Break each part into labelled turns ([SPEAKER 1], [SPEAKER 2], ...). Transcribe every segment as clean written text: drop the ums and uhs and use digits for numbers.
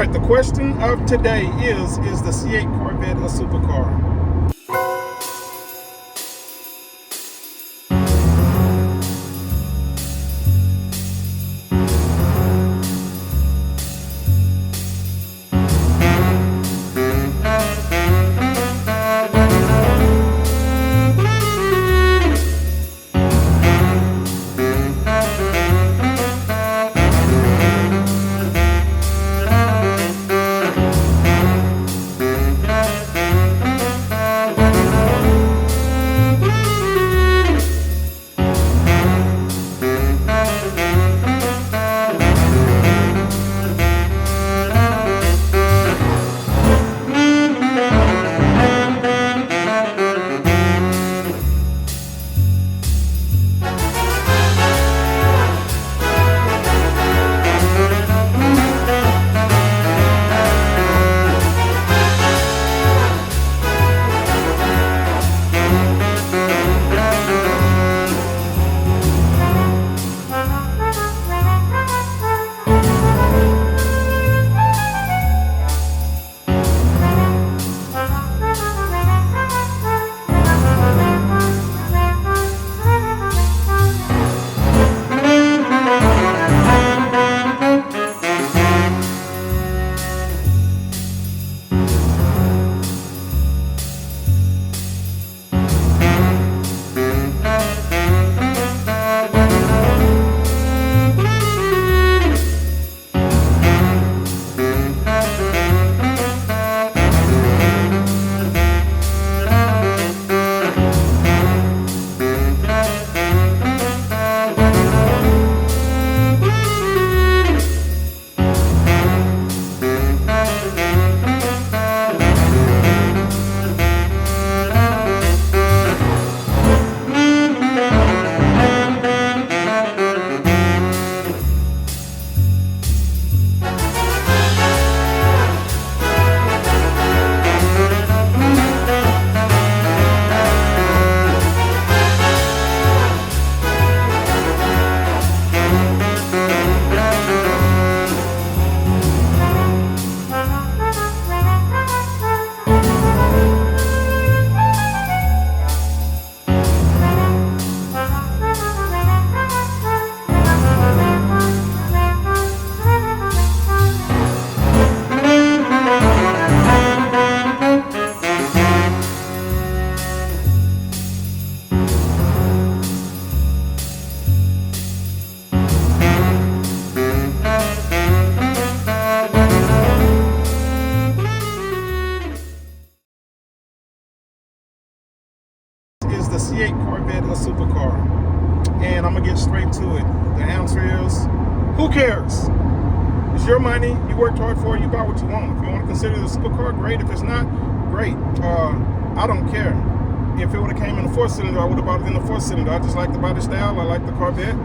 [SPEAKER 1] right, the question of today is the C8 Corvette a supercar? Is the C8 Corvette a supercar? And I'm gonna get straight to it. The answer is, who cares? It's your money, you worked hard for it, you buy what you want. If you want to consider it a supercar, great. If it's not, great. I don't care. If it would have came in a 4-cylinder, I would have bought it in a 4-cylinder. I just like the body style, I like the Corvette,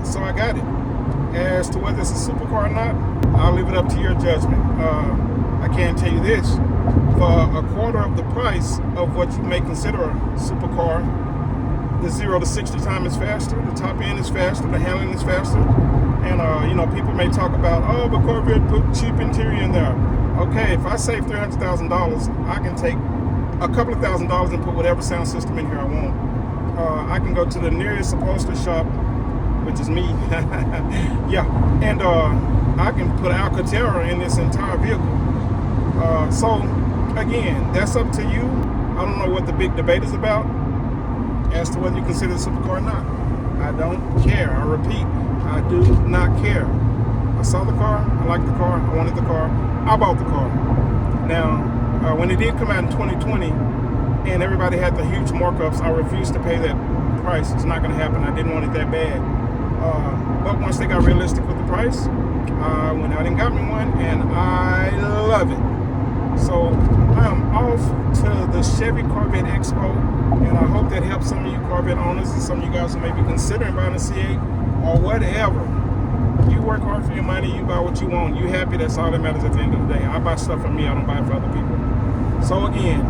[SPEAKER 1] so I got it. As to whether it's a supercar or not, I'll leave it up to your judgment. I can tell you this, for a quarter of the price of what you may consider a supercar, the 0 to 60 time is faster, the top end is faster, the handling is faster. And you know, people may talk about, oh, but Corvette put cheap interior in there. Okay, if I save $300,000, I can take a couple of $1,000s and put whatever sound system in here I want. I can go to the nearest upholstery shop, which is me, yeah, and I can put Alcantara in this entire vehicle. So again, that's up to you. I don't know what the big debate is about as to whether you consider it a supercar or not. I don't care. I repeat, I do not care. I saw the car, I liked the car, I wanted the car, I bought the car. Now, when it did come out in 2020 and everybody had the huge markups, I refused to pay that price. It's not going to happen. I didn't want it that bad. But once they got realistic with the price, I went out and got me one, and I love it. So I am off to the Chevy Corvette Expo, and I hope that helps some of you Corvette owners and some of you guys who may be considering buying a C8 or whatever. You work hard for your money, you buy what you want, you happy, that's all that matters at the end of the day. I buy stuff for me, I don't buy it for other people. So again,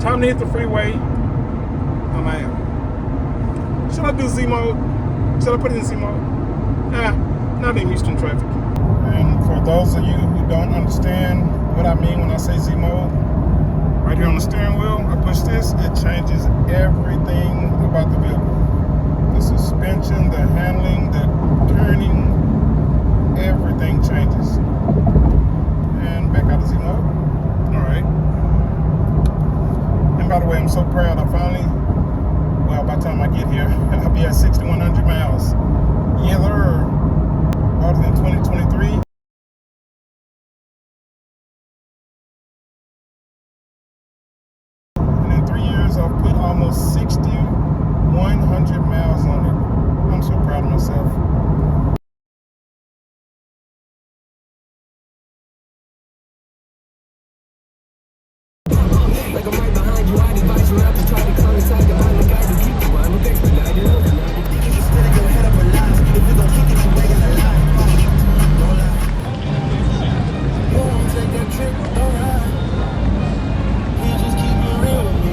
[SPEAKER 1] time to hit the freeway. I'm out. Should I do Z mode? Should I put it in Z mode? Nah, not in Houston traffic. And for For those of you who don't understand what I mean when I say Z mode, right here on the steering wheel, I push this, it changes everything about the vehicle. The suspension, the handling, the turning, everything changes. And back out of Z mode. Alright. And by the way, I'm so proud. I finally, well, by the time I get here, I'll be at 6,100 miles. Yeah, they're older than 2023. And in 3 years, I've put almost 6,100 miles on it. I'm so proud of myself.
[SPEAKER 2] Like I'm right behind you, I'd advise you not to try to coincide the other guys who keep you. I'm expedited over. Thinking you're spinning your head up a lot. If you're gonna kick it, you ain't gotta lie. Don't lie. You won't take that trip, don't lie. We just keep it real with me.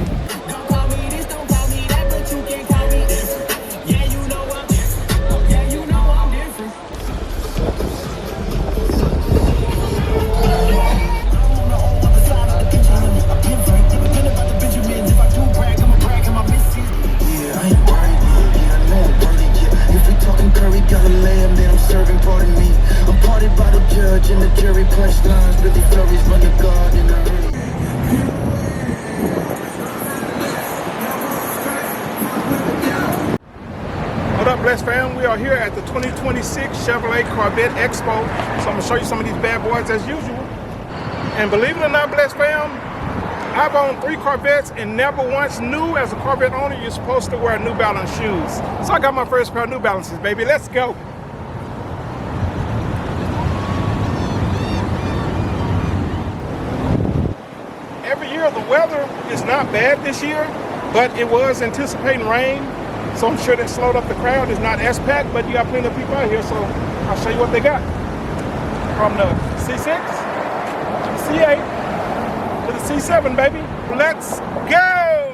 [SPEAKER 2] Don't call me this, don't call me that, but you can't call me different. Yeah, you know I'm different. Yeah, you know I'm different. And the jury punchlines, Billy Flurries run the guard in a hurry.
[SPEAKER 1] What up, Blessed fam? We are here at the 2026 Chevrolet Corvette Expo. So I'm gonna show you some of these bad boys as usual. And believe it or not, Blessed fam, I've owned 3 Corvettes and never once knew as a Corvette owner you're supposed to wear New Balance shoes. So I got my first pair of New Balances, baby. Let's go. The weather is not bad this year, but it was anticipating rain, so I'm sure that slowed up the crowd. It's not S-packed, but you got plenty of people out here, so I'll show you what they got. From the C6, C8, to the C7, baby. Let's go!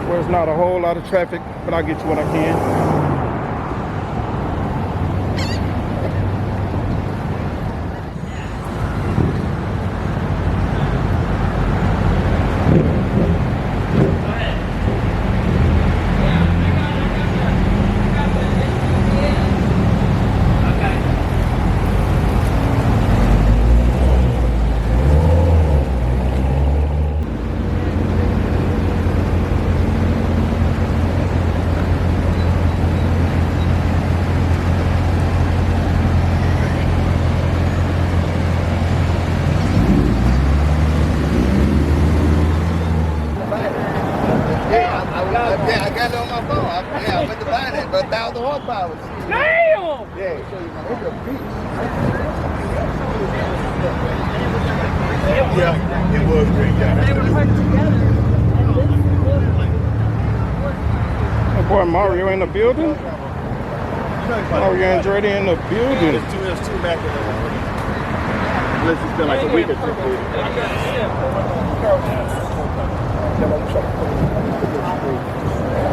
[SPEAKER 1] There's not a whole lot of traffic, but I'll get you what I can.
[SPEAKER 3] Yeah, I got it on my phone. I went to buy it, but 1,000 horsepower.
[SPEAKER 2] Damn!
[SPEAKER 3] Yeah, show you my it's a beast. Yeah, it was great. Yeah.
[SPEAKER 2] They were put together.
[SPEAKER 1] Oh boy, Mario in the building. Mario Andretti in the building.
[SPEAKER 3] There's two back there. Unless it's been like a week or two.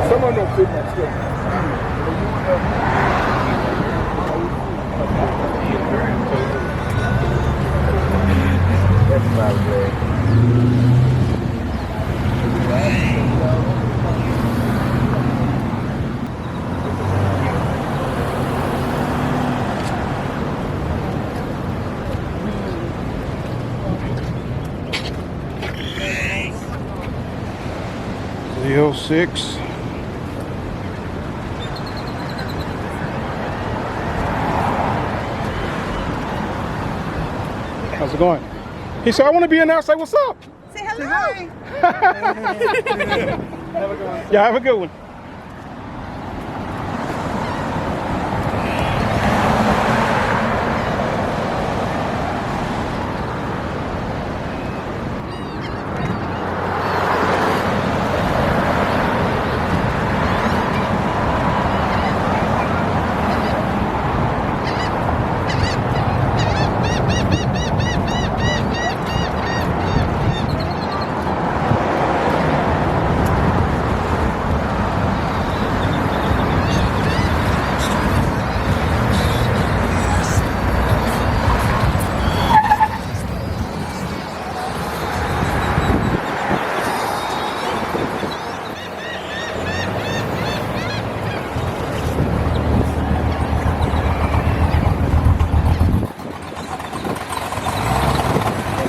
[SPEAKER 3] Someone don't fit that stuff. That's about it.
[SPEAKER 1] Z06. How's it going? He said, I want to be in there. Say, what's up?
[SPEAKER 4] Say hello.
[SPEAKER 1] Yeah, have a good one.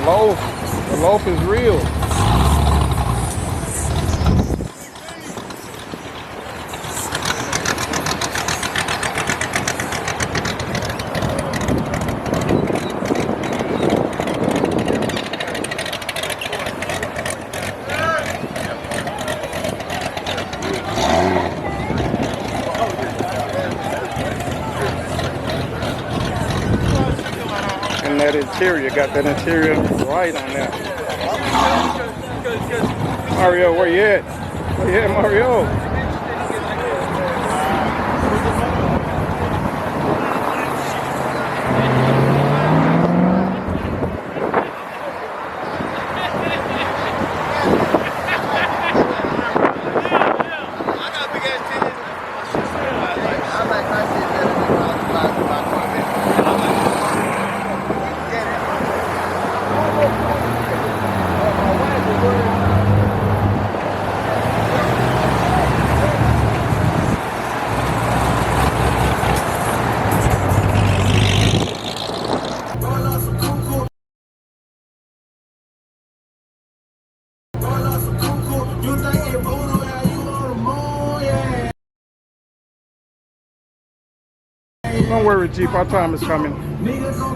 [SPEAKER 1] The loaf is real. And that interior, got that interior right on there. Mario, where you at? Where you at, Mario? Don't worry, Jeep. Our time is coming.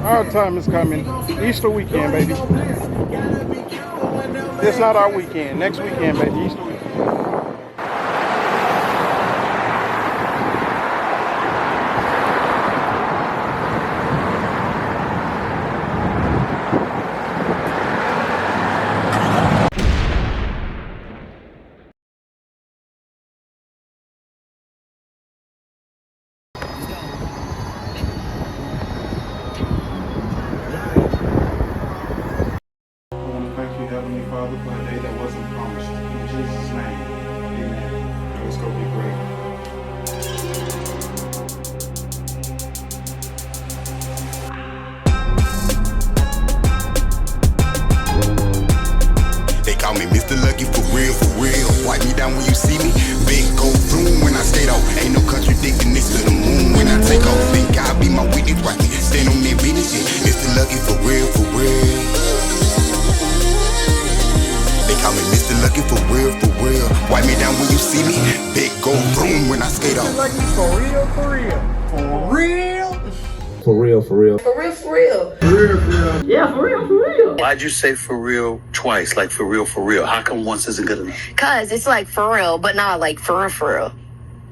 [SPEAKER 1] Our time is coming. Easter weekend, baby. It's not our weekend. Next weekend, baby. Easter weekend. Thank you, Heavenly Father, for a day that wasn't promised. In Jesus' name, amen. Let's go be great.
[SPEAKER 5] They call me Mr. Lucky for real, for real. Wipe me down when you see me. Big go boom when I skate off. Ain't no contradicting this to the moon when I take off. Think I'll be my witness, right? Stand on their business. Mr. Lucky for real, for real. They call me Mr. Lucky for real, for real. Wipe me down when you see me. Big go boom when I skate off.
[SPEAKER 4] Lucky for real, for real. For real.
[SPEAKER 6] For real, for real.
[SPEAKER 4] For real, for real.
[SPEAKER 6] For real, for real.
[SPEAKER 4] Yeah, for real, for real.
[SPEAKER 7] Why'd you say for real twice? Like for real, for real? How come once isn't good enough?
[SPEAKER 8] Cause it's like for real, but not like for real, for real.